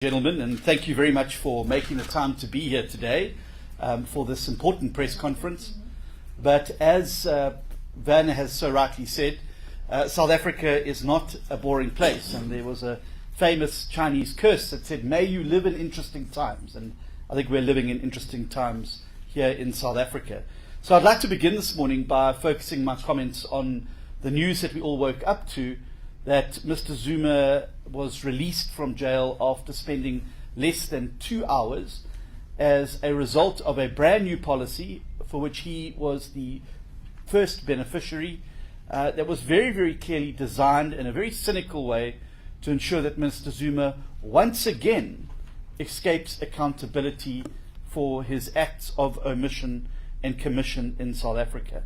Gentlemen, and thank you very much for making the time to be here today for this important press conference. But as Van has so rightly said, South Africa is not a boring place, and there was a famous Chinese curse that said, "May you live in interesting times," and I think we're living in interesting times here in South Africa. So I'd like to begin this morning by focusing my comments on the news that we all woke up to, that Mr. Zuma was released from jail after spending less than 2 hours as a result of a brand new policy for which he was the first beneficiary, that was very, very clearly designed in a very cynical way to ensure that Mr. Zuma once again escapes accountability for his acts of omission and commission in South Africa.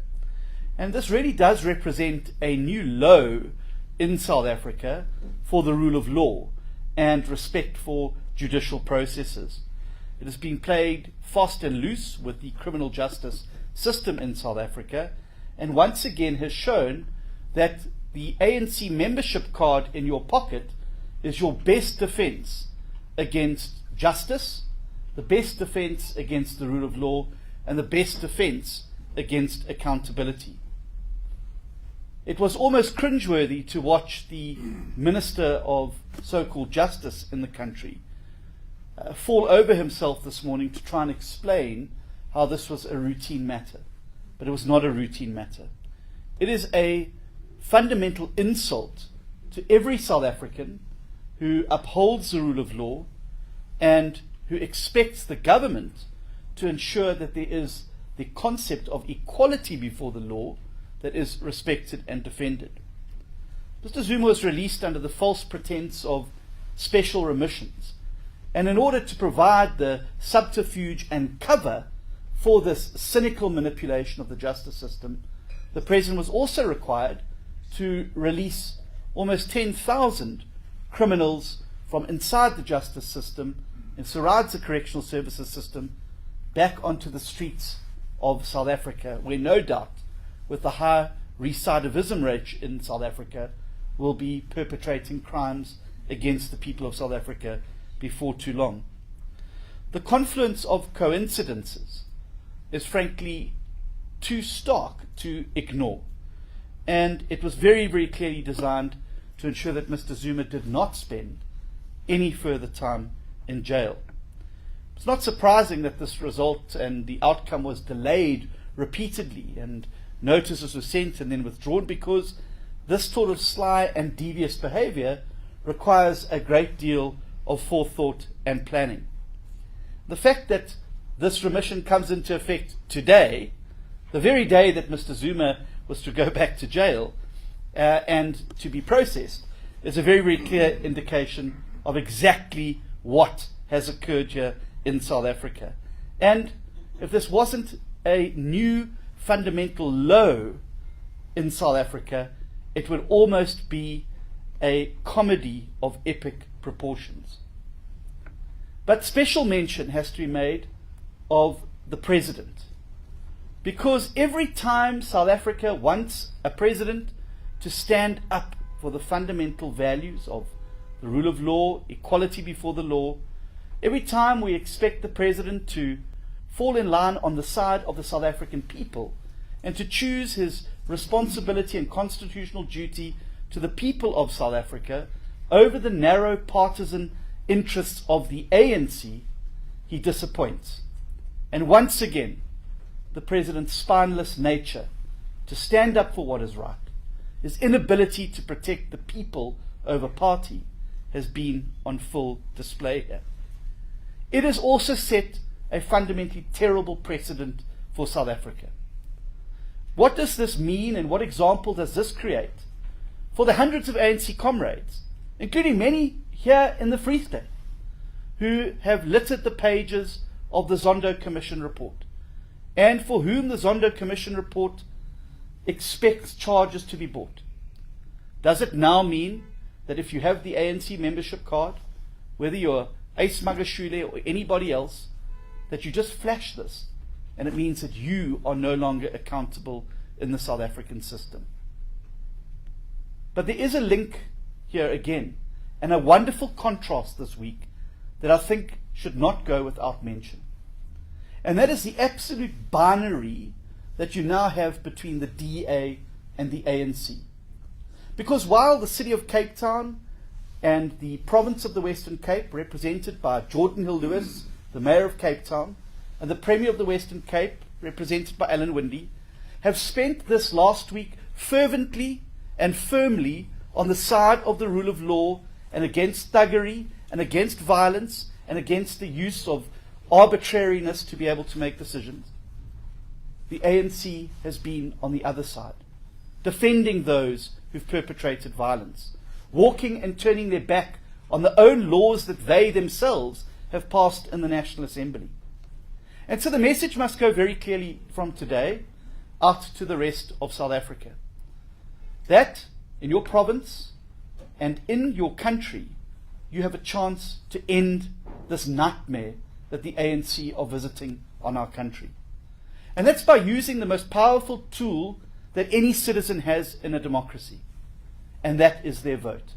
And this really does represent a new low in South Africa for the rule of law and respect for judicial processes. It has been played fast and loose with the criminal justice system in South Africa, and once again has shown that the ANC membership card in your pocket is your best defense against justice, the best defense against the rule of law, and the best defense against accountability. It was almost cringeworthy to watch the Minister of so-called Justice in the country fall over himself this morning to try and explain how this was a routine matter. But it was not a routine matter. It is a fundamental insult to every South African who upholds the rule of law and who expects the government to ensure that there is the concept of equality before the law that is respected and defended. Mr. Zuma was released under the false pretense of special remissions. And in order to provide the subterfuge and cover for this cynical manipulation of the justice system, the President was also required to release almost 10,000 criminals from inside the justice system, inside the correctional services system, back onto the streets of South Africa, where no doubt, with the high recidivism rate in South Africa, will be perpetrating crimes against the people of South Africa before too long. The confluence of coincidences is frankly too stark to ignore, and it was very, very clearly designed to ensure that Mr. Zuma did not spend any further time in jail. It's not surprising that this result and the outcome was delayed repeatedly, and notices were sent and then withdrawn, because this sort of sly and devious behavior requires a great deal of forethought and planning. The fact that this remission comes into effect today, the very day that Mr. Zuma was to go back to jail and to be processed, is a very, very clear indication of exactly what has occurred here in South Africa. And if this wasn't a new fundamental low in South Africa, it would almost be a comedy of epic proportions. But special mention has to be made of the President, because every time South Africa wants a President to stand up for the fundamental values of the rule of law, equality before the law, every time we expect the President to fall in line on the side of the South African people and to choose his responsibility and constitutional duty to the people of South Africa over the narrow partisan interests of the ANC, he disappoints. And once again, the President's spineless nature to stand up for what is right, his inability to protect the people over party, has been on full display here. It has also set a fundamentally terrible precedent for South Africa. What does this mean, and what example does this create for the hundreds of ANC comrades, including many here in the Free State, who have littered the pages of the Zondo Commission report, and for whom the Zondo Commission report expects charges to be brought? Does it now mean that if you have the ANC membership card, whether you're Ace Magashule or anybody else, that you just flash this, and it means that you are no longer accountable in the South African system? But there is a link here again, and a wonderful contrast this week that I think should not go without mention. And that is the absolute binary that you now have between the DA and the ANC. Because while the city of Cape Town and the province of the Western Cape, represented by Jordan Hill-Lewis, the mayor of Cape Town, and the premier of the Western Cape, represented by Alan Winde, have spent this last week fervently and firmly on the side of the rule of law and against thuggery and against violence and against the use of arbitrariness to be able to make decisions, the ANC has been on the other side, defending those who've perpetrated violence, walking and turning their back on the own laws that they themselves have passed in the National Assembly. And so the message must go very clearly from today out to the rest of South Africa, that in your province and in your country, you have a chance to end this nightmare that the ANC are visiting on our country. And that's by using the most powerful tool that any citizen has in a democracy, and that is their vote.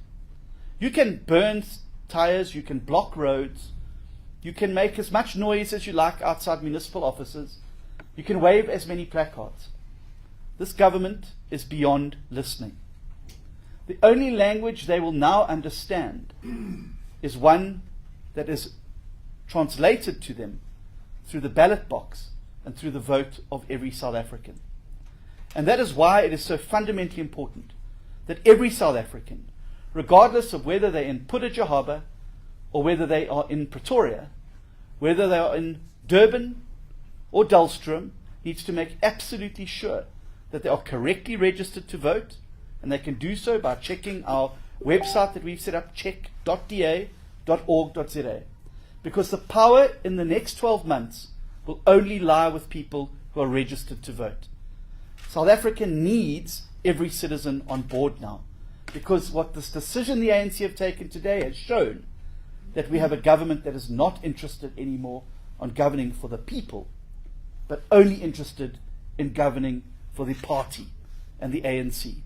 You can burn tires, you can block roads, you can make as much noise as you like outside municipal offices, you can wave as many placards. This government is beyond listening. The only language they will now understand is one that is translated to them through the ballot box and through the vote of every South African. And that is why it is so fundamentally important that every South African, regardless of whether they're in Putujaharba or whether they are in Pretoria, whether they are in Durban or Dullstroom, needs to make absolutely sure that they are correctly registered to vote, and they can do so by checking our website that we've set up, check.da.org.za. Because the power in the next 12 months will only lie with people who are registered to vote. South Africa needs every citizen on board now, because what this decision the ANC have taken today has shown that we have a government that is not interested anymore on governing for the people, but only interested in governing for the party and the ANC.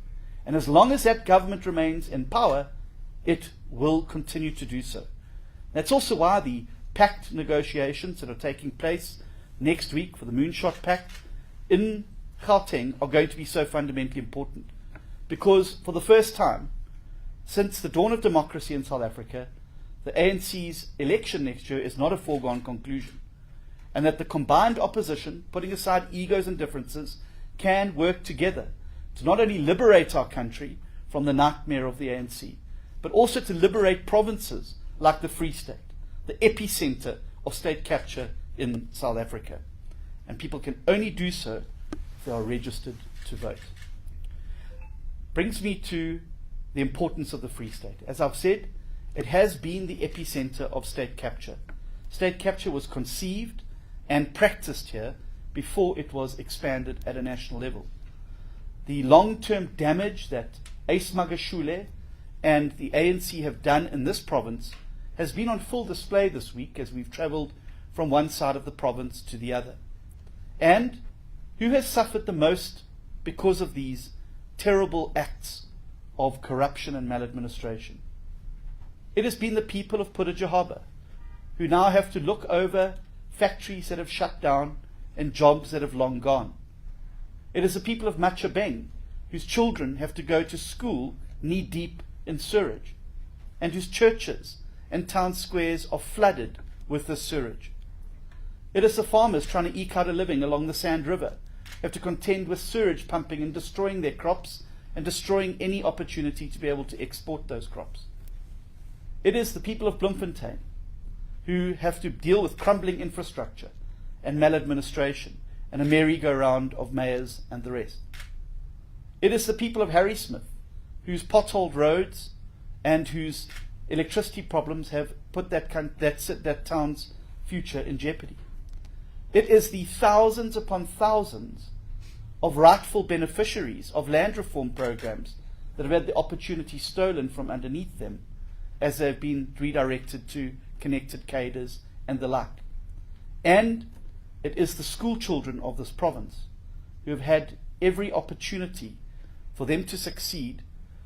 And as long as that government remains in power, it will continue to do so. That's also why the pact negotiations that are taking place next week for the Moonshot Pact in Gauteng are going to be so fundamentally important. Because for the first time since the dawn of democracy in South Africa, the ANC's election next year is not a foregone conclusion. And that the combined opposition, putting aside egos and differences, can work together to not only liberate our country from the nightmare of the ANC, but also to liberate provinces like the Free State, the epicenter of state capture in South Africa. And people can only do so if they are registered to vote. Brings me to the importance of the Free State. As I've said, it has been the epicenter of state capture. State capture was conceived and practiced here before it was expanded at a national level. The long-term damage that Ace Magashule and the ANC have done in this province has been on full display this week as we've travelled from one side of the province to the other. And who has suffered the most because of these terrible acts of corruption and maladministration? It has been the people of Putujaharba, who now have to look over factories that have shut down and jobs that have long gone. It is the people of Machabeng, whose children have to go to school knee-deep in sewage, and whose churches and town squares are flooded with this sewage. It is the farmers trying to eke out a living along the Sand River, who have to contend with sewage pumping and destroying their crops and destroying any opportunity to be able to export those crops. It is the people of Bloemfontein, who have to deal with crumbling infrastructure and maladministration and a merry-go-round of mayors and the rest. It is the people of Harrismith, whose potholed roads and whose electricity problems have put that town's future in jeopardy. It is the thousands upon thousands of rightful beneficiaries of land reform programs that have had the opportunity stolen from underneath them as they've been redirected to connected cadres and the like. And it is the school children of this province who have had every opportunity for them to succeed,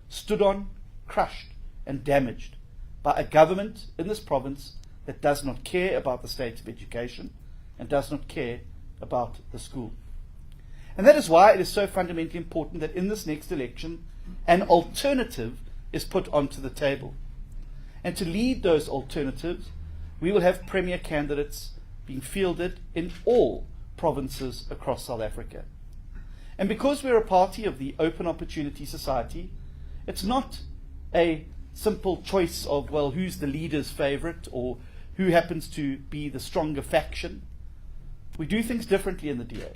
stood on, crushed and damaged by a government in this province that does not care about the state of education and does not care about the school. And that is why it is so fundamentally important that in this next election, an alternative is put onto the table. And to lead those alternatives, we will have premier candidates being fielded in all provinces across South Africa. And because we're a party of the Open Opportunity Society, it's not a simple choice of, well, who's the leader's favourite or who happens to be the stronger faction. We do things differently in the DA.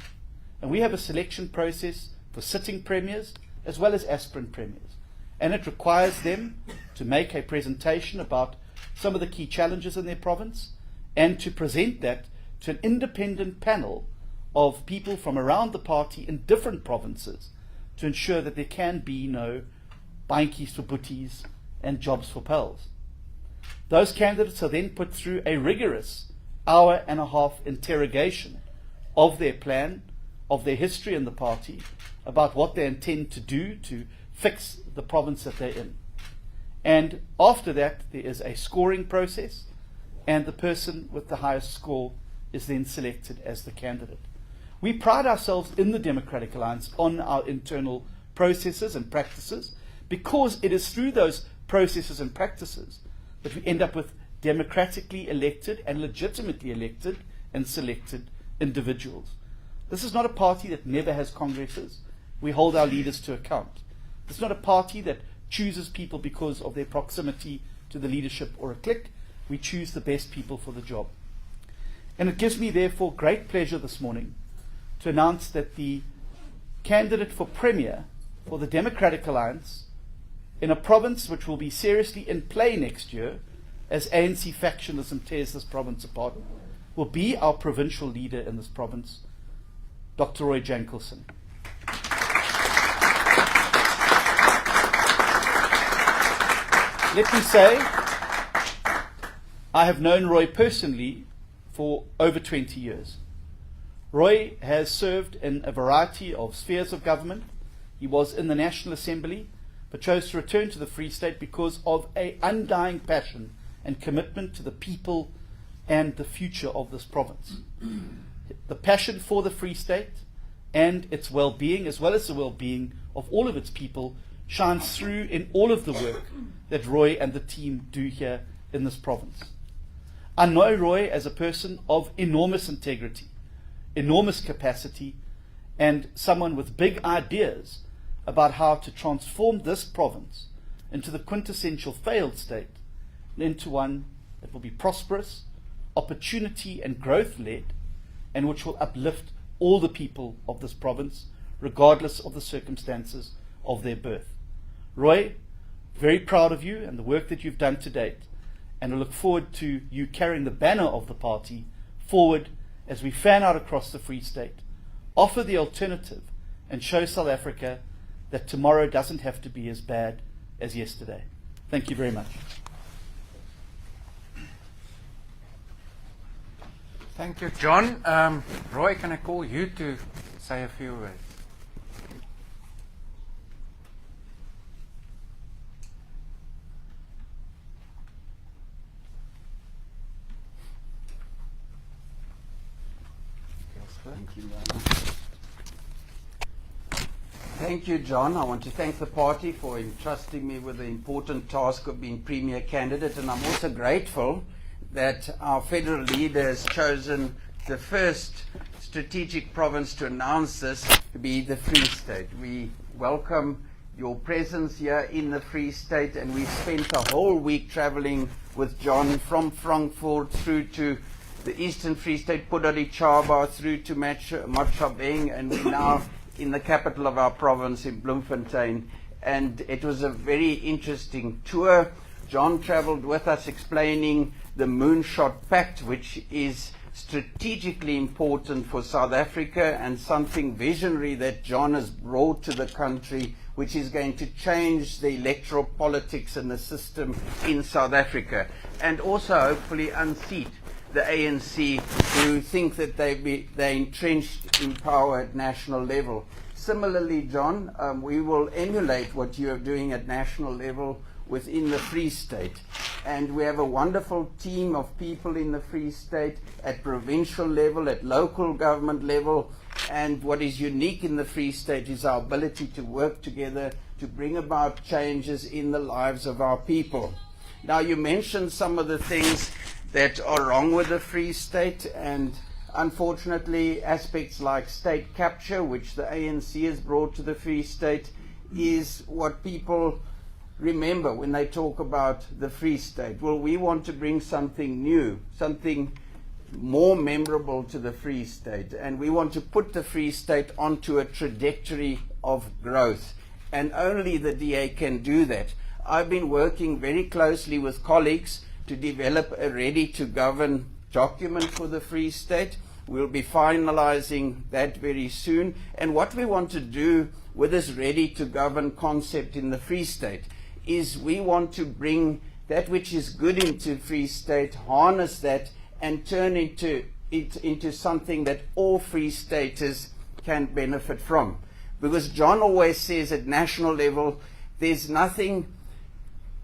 And we have a selection process for sitting premiers as well as aspirant premiers. And it requires them to make a presentation about some of the key challenges in their province and to present that to an independent panel of people from around the party in different provinces to ensure that there can be no baantjies for boeties and jobs for pals. Those candidates are then put through a rigorous hour-and-a-half interrogation of their plan, of their history in the party, about what they intend to do to fix the province that they're in. And after that, there is a scoring process, and the person with the highest score is then selected as the candidate. We pride ourselves in the Democratic Alliance on our internal processes and practices, because it is through those processes and practices that we end up with democratically elected and legitimately elected and selected individuals. This is not a party that never has congresses. We hold our leaders to account. This is not a party that chooses people because of their proximity to the leadership or a clique. We choose the best people for the job. And it gives me, therefore, great pleasure this morning to announce that the candidate for Premier for the Democratic Alliance in a province which will be seriously in play next year as ANC factionalism tears this province apart will be our provincial leader in this province, Dr. Roy Jankelson. Let me say, I have known Roy personally for over 20 years. Roy has served in a variety of spheres of government. He was in the National Assembly, but chose to return to the Free State because of an undying passion and commitment to the people and the future of this province. The passion for the Free State and its well-being, as well as the well-being of all of its people, shines through in all of the work that Roy and the team do here in this province. I know Roy as a person of enormous integrity, enormous capacity, and someone with big ideas about how to transform this province into the quintessential failed state, into one that will be prosperous, opportunity and growth-led, and which will uplift all the people of this province, regardless of the circumstances of their birth. Roy, very proud of you and the work that you've done to date, and I look forward to you carrying the banner of the party forward as we fan out across the Free State, offer the alternative, and show South Africa that tomorrow doesn't have to be as bad as yesterday. Thank you very much. Thank you, John. Roy, can I call you to say a few words? Thank you, Thank you, John. I want to thank the party for entrusting me with the important task of being Premier candidate, and I'm also grateful that our federal leader has chosen the first strategic province to announce this to be the Free State. We welcome your presence here in the Free State, and we've spent a whole week traveling with John from Frankfurt through to the Eastern Free State, Podarichaba, through to Matjhabeng, and we're now in the capital of our province in Bloemfontein. And it was a very interesting tour. John traveled with us explaining the Moonshot Pact, which is strategically important for South Africa and something visionary that John has brought to the country, which is going to change the electoral politics and the system in South Africa, and also hopefully unseat the ANC, who think that they're entrenched in power at national level. Similarly, John, we will emulate what you are doing at national level within the Free State. And we have a wonderful team of people in the Free State at provincial level, at local government level. And what is unique in the Free State is our ability to work together to bring about changes in the lives of our people. Now, you mentioned some of the things that are wrong with the Free State, and unfortunately aspects like state capture, which the ANC has brought to the Free State, is what people remember when they talk about the Free State. Well, we want to bring something new, something more memorable to the Free State, and we want to put the Free State onto a trajectory of growth, and only the DA can do that. I've been working very closely with colleagues to develop a ready-to-govern document for the Free State. We'll be finalizing that very soon, and what we want to do with this ready-to-govern concept in the Free State is we want to bring that which is good into Free State, harness that, and turn it into something that all Free Staters can benefit from. Because John always says at national level, there's nothing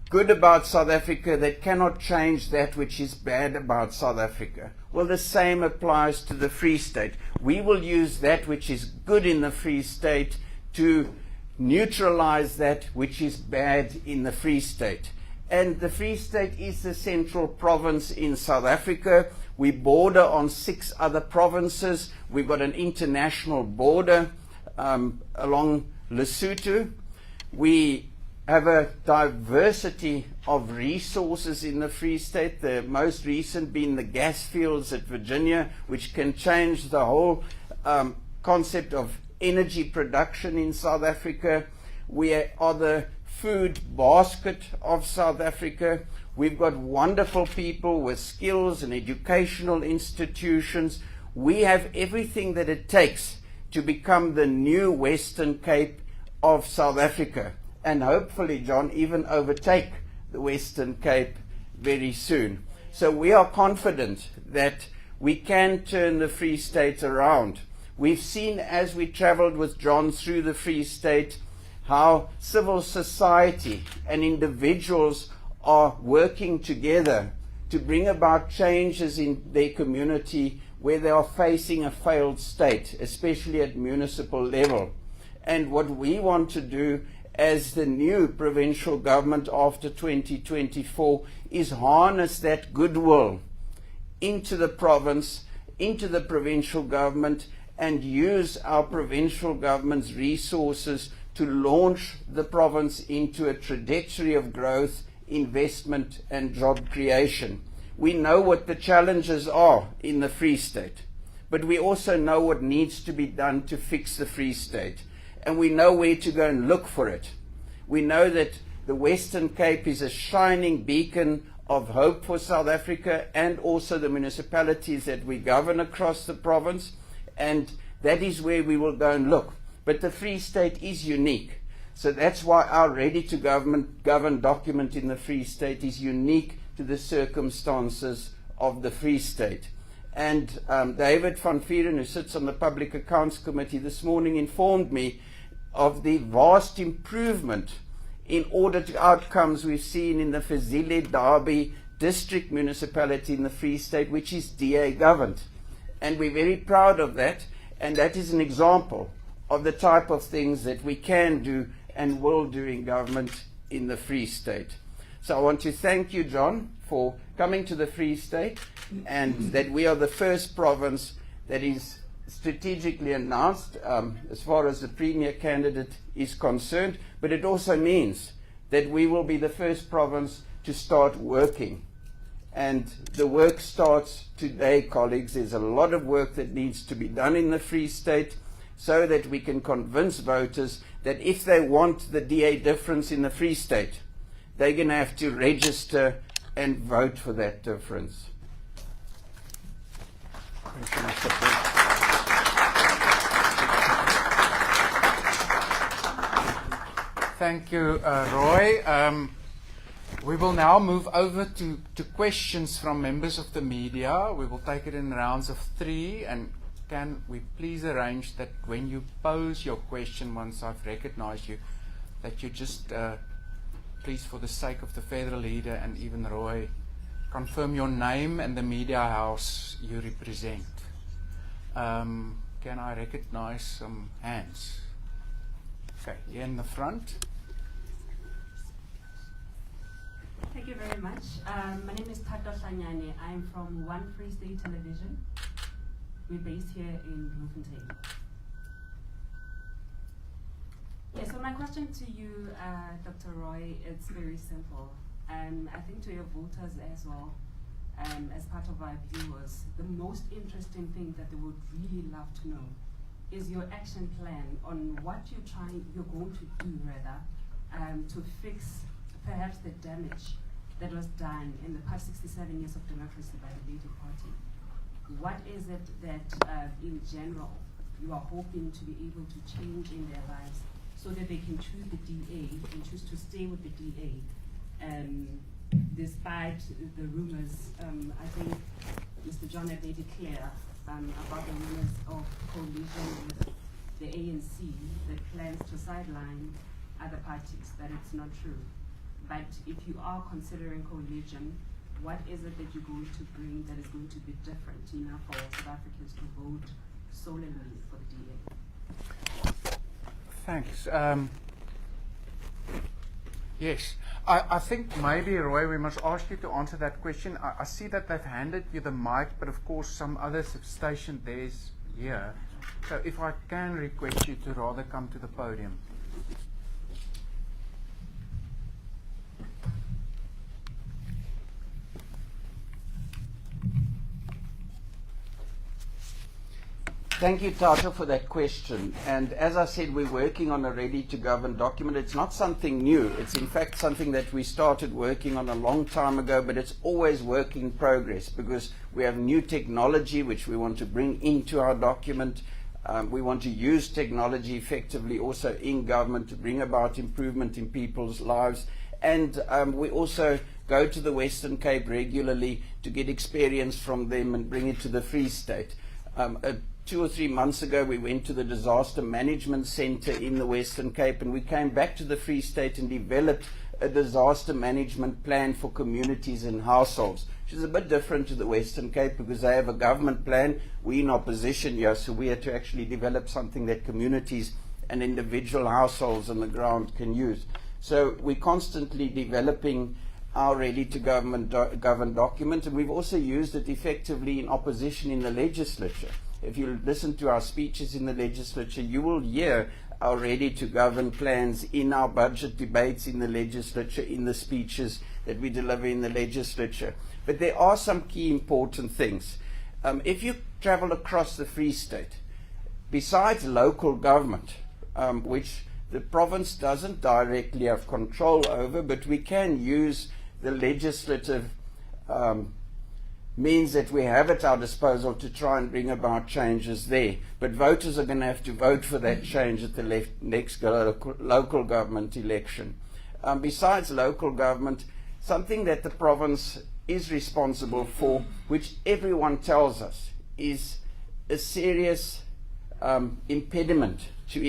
good about South Africa that cannot change that which is bad about South Africa. Well, the same applies to the Free State. We will use that which is good in the Free State to neutralize that which is bad in the Free State. And the Free State is the central province in South Africa. We border on 6 other provinces. We've got an international border along Lesotho. We have a diversity of resources in the Free State, the most recent being the gas fields at Virginia, which can change the whole concept of energy production in South Africa. We are the food basket of South Africa. We've got wonderful people with skills and educational institutions. We have everything that it takes to become the new Western Cape of South Africa, and hopefully, John, even overtake the Western Cape very soon. So we are confident that we can turn the Free State around. We've seen, as we traveled with John through the Free State, how civil society and individuals are working together to bring about changes in their community where they are facing a failed state, especially at municipal level. And what we want to do as the new provincial government after 2024 is harness that goodwill into the province, into the provincial government, and use our provincial government's resources to launch the province into a trajectory of growth, investment, and job creation. We know what the challenges are in the Free State, but we also know what needs to be done to fix the Free State, and we know where to go and look for it. We know that the Western Cape is a shining beacon of hope for South Africa and also the municipalities that we govern across the province, and that is where we will go and look. But the Free State is unique. So that's why our ready-to-govern document in the Free State is unique to the circumstances of the Free State. And David van Vieren, who sits on the Public Accounts Committee, this morning informed me of the vast improvement in audit outcomes we've seen in the Fezile Derby district municipality in the Free State, which is DA governed. And we're very proud of that, and that is an example of the type of things that we can do and will do in government in the Free State. So I want to thank you, John, for coming to the Free State, and that we are the first province that is strategically announced as far as the Premier candidate is concerned, but it also means that we will be the first province to start working. And the work starts today, colleagues. There's a lot of work that needs to be done in the Free State so that we can convince voters that if they want the DA difference in the Free State, they're going to have to register and vote for that difference. Thank you, Roy. We will now move over to questions from members of the media. We will take it in rounds of 3, and can we please arrange that when you pose your question, once I've recognized you, that you just please, for the sake of the federal leader and even Roy, confirm your name and the media house you represent. Can I recognize some hands? Okay, here in the front. Thank you very much. My name is Tato Sanyane. I'm from One Free State Television. We're based here in Bloemfontein. Yeah, so my question to you, Dr. Roy, it's very simple. I think to your voters as well, as part of our viewers, the most interesting thing that they would really love to know is your action plan on what you're going to do to fix perhaps the damage that was done in the past 67 years of democracy by the Labour Party. What is it that, in general, you are hoping to be able to change in their lives so that they can choose the DA and choose to stay with the DA, despite the rumors? I think Mr. John had made it clear about the rumors of coalition with the ANC that plans to sideline other parties, that it's not true. But if you are considering coalition, what is it that you're going to bring that is going to be different enough for South Africans to vote solely for the DA? Thanks. Yes, I think maybe, Roy, we must ask you to answer that question. I see that they've handed you the mic, but of course some others have stationed theirs here. So if I can request you to rather come to the podium. Thank you, Tato, for that question. And as I said, we're working on a ready-to-govern document. It's not something new. It's, in fact, something that we started working on a long time ago, but it's always work in progress because we have new technology which we want to bring into our document. We want to use technology effectively also in government to bring about improvement in people's lives. And we also go to the Western Cape regularly to get experience from them and bring it to the Free State. 2 or 3 months ago, we went to the Disaster Management Centre in the Western Cape, and we came back to the Free State and developed a disaster management plan for communities and households, which is a bit different to the Western Cape because they have a government plan. We're in opposition here, so we had to actually develop something that communities and individual households on the ground can use. So we're constantly developing our ready-to-govern document, and we've also used it effectively in opposition in the legislature. If you listen to our speeches in the legislature, you will hear our ready-to-govern plans in our budget debates in the legislature, in the speeches that we deliver in the legislature. But there are some key important things. If you travel across the Free State, besides local government, which the province doesn't directly have control over, but we can use the legislative means that we have at our disposal to try and bring about changes there. But voters are going to have to vote for that change at the next local government election. Besides local government, something that the province is responsible for, which everyone tells us is a serious impediment to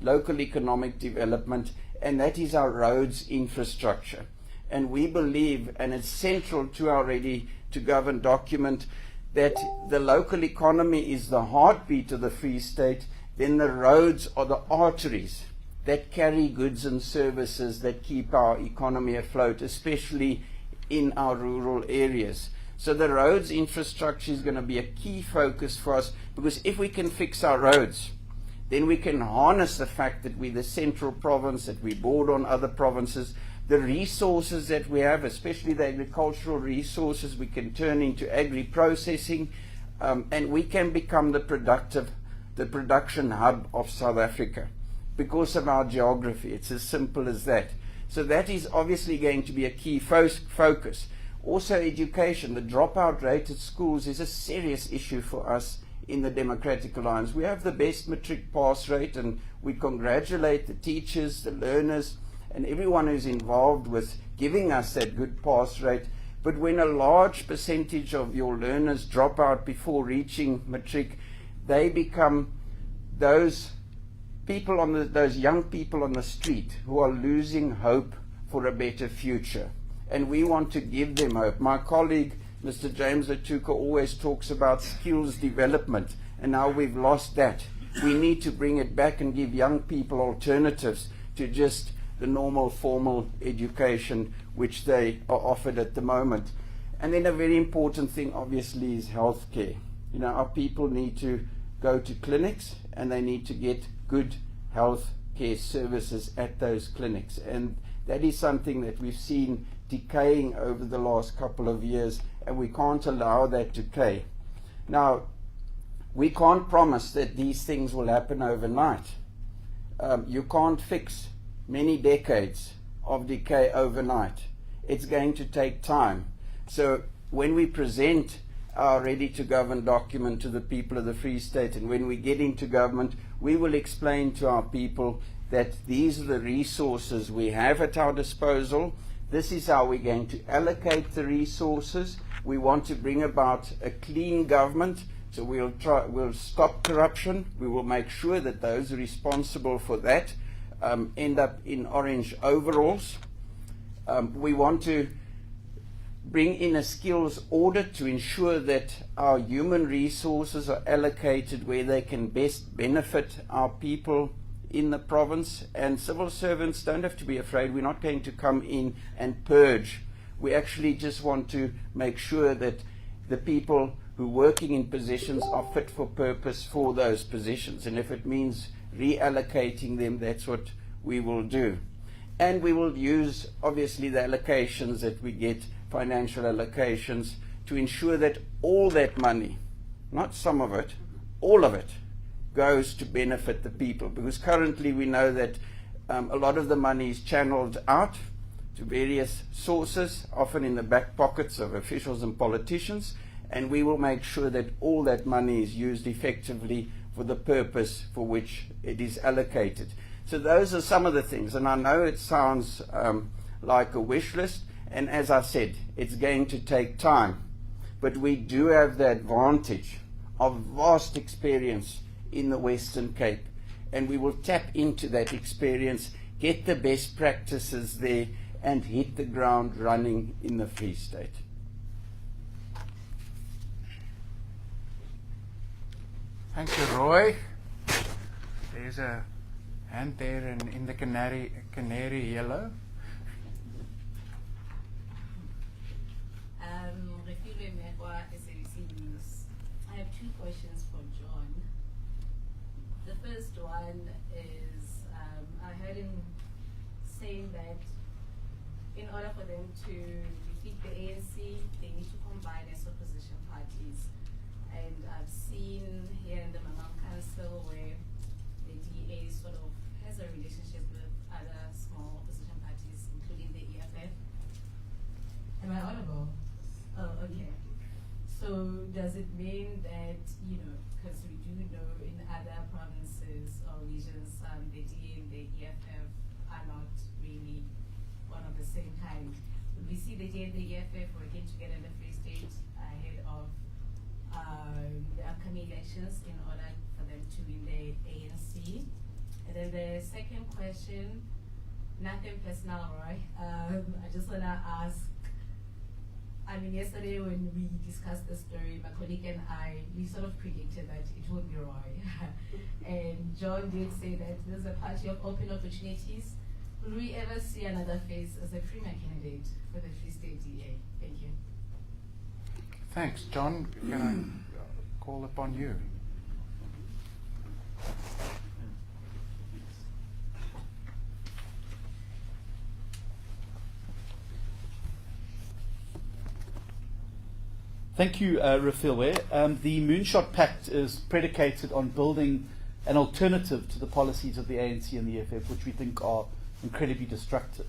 local economic development, and that is our roads infrastructure. And we believe, and it's central to our ready-to-govern document, that the local economy is the heartbeat of the Free State, then the roads are the arteries that carry goods and services that keep our economy afloat, especially in our rural areas. So the roads infrastructure is going to be a key focus for us, because if we can fix our roads, then we can harness the fact that we're the central province, that we border on other provinces. The resources that we have, especially the agricultural resources, we can turn into agri-processing, and we can become the production hub of South Africa because of our geography. It's as simple as that. So that is obviously going to be a key focus. Also education. The dropout rate at schools is a serious issue for us in the Democratic Alliance. We have the best matric pass rate, and we congratulate the teachers, the learners, and everyone who's involved with giving us that good pass rate. But when a large percentage of your learners drop out before reaching matric, they become those young people on the street who are losing hope for a better future. And we want to give them hope. My colleague, Mr. James Atuka, always talks about skills development, and now we've lost that. We need to bring it back and give young people alternatives to just the normal formal education which they are offered at the moment. And then a very important thing, obviously, is healthcare. You know, our people need to go to clinics and they need to get good health care services at those clinics. And that is something that we've seen decaying over the last couple of years, and we can't allow that to decay. Now, we can't promise that these things will happen overnight. You can't fix many decades of decay overnight. It's going to take time. So when we present our Ready to Govern document to the people of the Free State, and when we get into government, we will explain to our people that these are the resources we have at our disposal. This is how we're going to allocate the resources. We want to bring about a clean government, so we'll stop corruption. We will make sure that those responsible for that end up in orange overalls. We want to bring in a skills audit to ensure that our human resources are allocated where they can best benefit our people in the province. And civil servants don't have to be afraid. We're not going to come in and purge. We actually just want to make sure that the people who are working in positions are fit for purpose for those positions. And if it means reallocating them, that's what we will do. And we will use, obviously, the allocations that we get, financial allocations, to ensure that all that money, not some of it, all of it, goes to benefit the people. Because currently we know that a lot of the money is channeled out to various sources, often in the back pockets of officials and politicians, and we will make sure that all that money is used effectively for the purpose for which it is allocated. So those are some of the things, and I know it sounds like a wish list, and as I said, it's going to take time, but we do have the advantage of vast experience in the Western Cape, and we will tap into that experience, get the best practices there, and hit the ground running in the Free State. Thank you, Roy. There's a hand there in the canary yellow. I have two questions for John. The first one is, I heard him saying that in order for them to defeat the ANC, they need to combine as opposition parties. And I've seen here in the Mamam Council where the DA sort of has a relationship with other small opposition parties, including the EFF. Am I audible? Oh, okay. So does it mean that, because we do know in other provinces or regions, the DA and the EFF are not really one of the same kind? Would we see the DA and the EFF working together in the Free State ahead of the upcoming elections in order for them to win the ANC? And then the second question, nothing personal, Roy. I just want to ask, yesterday when we discussed the story, my colleague and I, we sort of predicted that it would be Roy. And John did say that there's a party of open opportunities. Will we ever see another face as a premier candidate for the Free State DA? Thank you. Thanks. John, can I call upon you? Thank you, Rafilwe. The Moonshot Pact is predicated on building an alternative to the policies of the ANC and the EFF, which we think are incredibly destructive.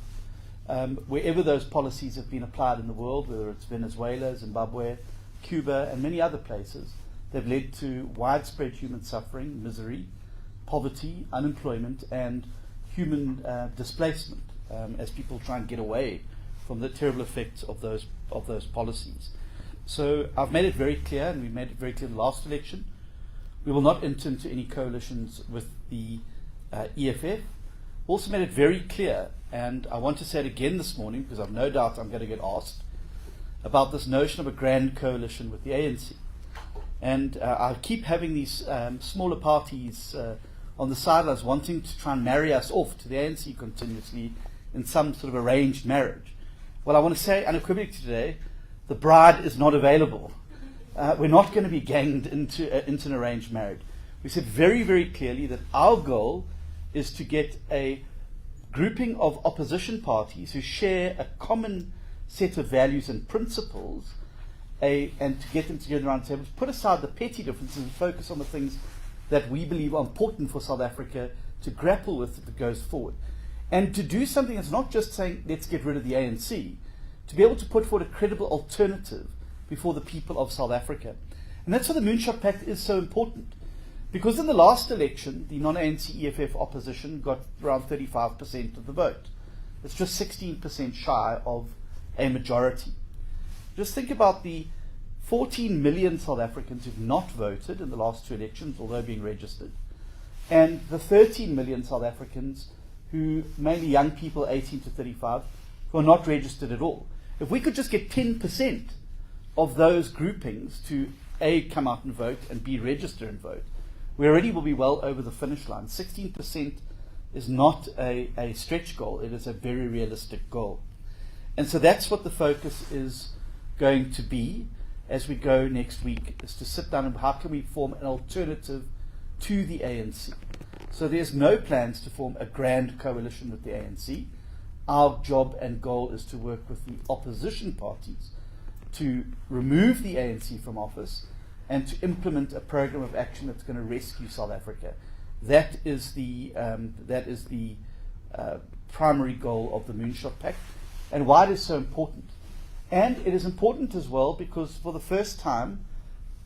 Wherever those policies have been applied in the world, whether it's Venezuela, Zimbabwe, Cuba, and many other places, they've led to widespread human suffering, misery, poverty, unemployment, and human displacement as people try and get away from the terrible effects of those policies. So I've made it very clear, and we made it very clear in the last election, we will not enter into any coalitions with the EFF. also made it very clear, and I want to say it again this morning because I've no doubt I'm going to get asked, about this notion of a grand coalition with the ANC. And I keep having these smaller parties on the sidelines wanting to try and marry us off to the ANC continuously in some sort of arranged marriage. Well, I want to say unequivocally today, the bride is not available. We're not going to be ganged into an arranged marriage. We said very, very clearly that our goal is to get a grouping of opposition parties who share a common set of values and principles, and to get them together around the table, put aside the petty differences and focus on the things that we believe are important for South Africa to grapple with as it goes forward. And to do something that's not just saying, let's get rid of the ANC, to be able to put forward a credible alternative before the people of South Africa. And that's why the Moonshot Pact is so important. Because in the last election, the non-ANC EFF opposition got around 35% of the vote. It's just 16% shy of a majority. Just think about the 14 million South Africans who've not voted in the last 2 elections, although being registered, and the 13 million South Africans who, mainly young people 18 to 35, who are not registered at all. If we could just get 10% of those groupings to A, come out and vote, and B, register and vote, we already will be well over the finish line. 16% is not a stretch goal, it is a very realistic goal. And so that's what the focus is going to be as we go next week, is to sit down and how can we form an alternative to the ANC. So there's no plans to form a grand coalition with the ANC. Our job and goal is to work with the opposition parties to remove the ANC from office and to implement a program of action that's going to rescue South Africa. That is the primary goal of the Moonshot Pact, and why it is so important. And it is important as well because for the first time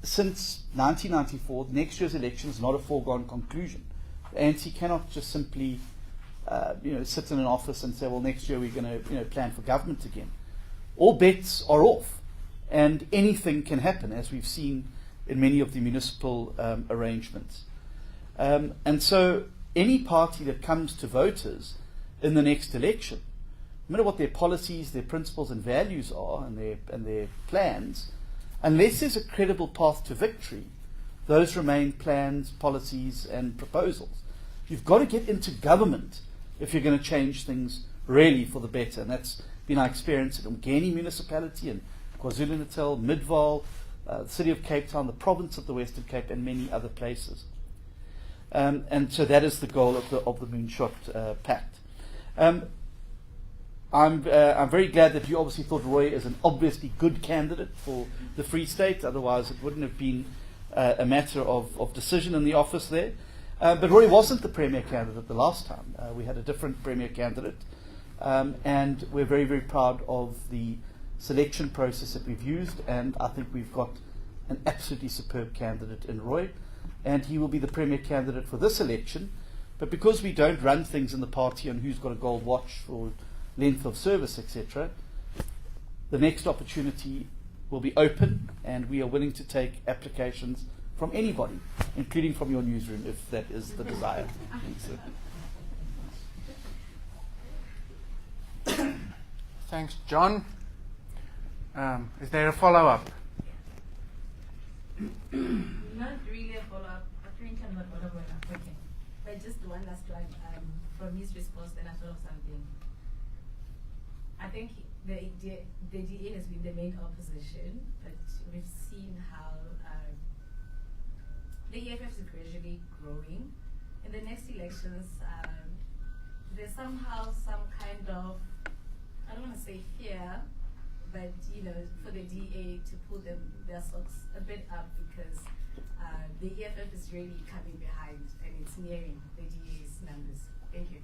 since 1994, next year's election is not a foregone conclusion. The ANC cannot just simply sit in an office and say, well, next year we're going to plan for government again. All bets are off, and anything can happen, as we've seen in many of the municipal arrangements. And so any party that comes to voters in the next election, no matter what their policies, their principles and values are, and their plans, unless there's a credible path to victory, those remain plans, policies and proposals. You've got to get into government if you're going to change things really for the better. And that's been our experience at Umgeni Municipality and KwaZulu-Natal, Midvaal, the City of Cape Town, the province of the Western Cape, and many other places. And so that is the goal of the Moonshot Pact. I'm very glad that you obviously thought Roy is an obviously good candidate for the Free State. Otherwise, it wouldn't have been a matter of decision in the office there. But Roy wasn't the Premier candidate the last time. We had a different Premier candidate. And we're very, very proud of the selection process that we've used. And I think we've got an absolutely superb candidate in Roy. And he will be the Premier candidate for this election. But because we don't run things in the party on who's got a gold watch or length of service, etc., the next opportunity will be open, and we are willing to take applications from anybody, including from your newsroom, if that is the desire. Thanks, John. Is there a follow-up? Not really a follow-up. I think I'm not audible enough. Okay. But just one last one. From his response, then I thought of something. I think the DA has been the main opposition, but we've seen how the EFF is gradually growing. In the next elections, there's somehow some kind of, I don't want to say fear, but for the DA to pull their socks a bit up because the EFF is really coming behind and it's nearing the DA's numbers. Thank you.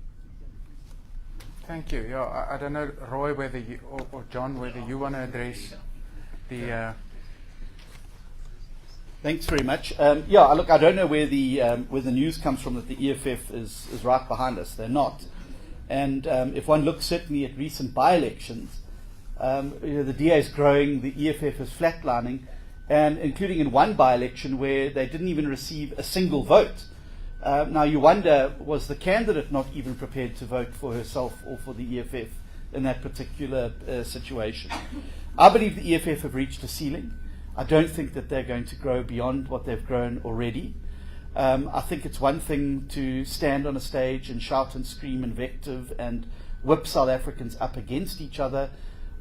Thank you. Yeah, I don't know, Roy, whether you or John, whether you want to address the. Thanks very much. Look, I don't know where the news comes from that the EFF is right behind us. They're not. And if one looks certainly at recent by-elections, the DA is growing, the EFF is flatlining, and including in one by-election where they didn't even receive a single vote. Now you wonder, was the candidate not even prepared to vote for herself or for the EFF in that particular situation? I believe the EFF have reached a ceiling. I don't think that they're going to grow beyond what they've grown already. I think it's one thing to stand on a stage and shout and scream invective and whip South Africans up against each other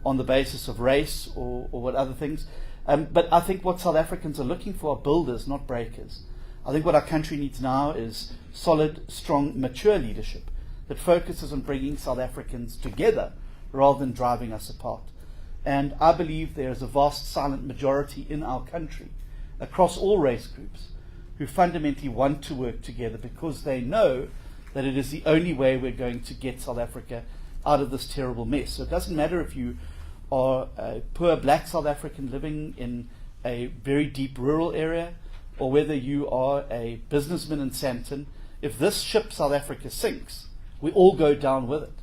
on the basis of race or what other things. But I think what South Africans are looking for are builders, not breakers. I think what our country needs now is solid, strong, mature leadership that focuses on bringing South Africans together rather than driving us apart. And I believe there is a vast silent majority in our country, across all race groups, who fundamentally want to work together because they know that it is the only way we're going to get South Africa out of this terrible mess. So it doesn't matter if you are a poor black South African living in a very deep rural area, or whether you are a businessman in Sandton. If this ship, South Africa, sinks, we all go down with it.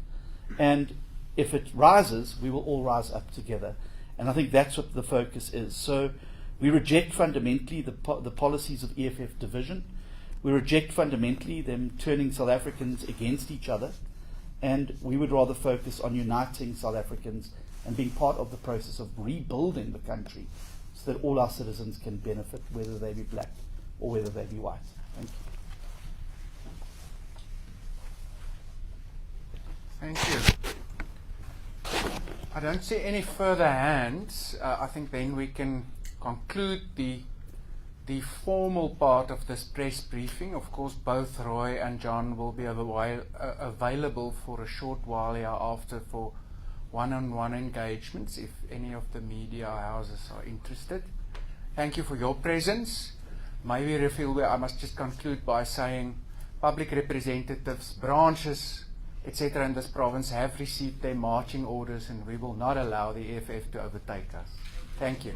And if it rises, we will all rise up together. And I think that's what the focus is. So we reject fundamentally the policies of EFF division. We reject fundamentally them turning South Africans against each other. And we would rather focus on uniting South Africans and being part of the process of rebuilding the country so that all our citizens can benefit, whether they be black or whether they be white. Thank you. Thank you. I don't see any further hands. I think then we can conclude the formal part of this press briefing. Of course, both Roy and John will be available for a short while hereafter for one-on-one engagements if any of the media houses are interested. Thank you for your presence. Maybe, Refilwe, I must just conclude by saying public representatives, branches, etc. in this province have received their marching orders, and we will not allow the EFF to overtake us. Thank you.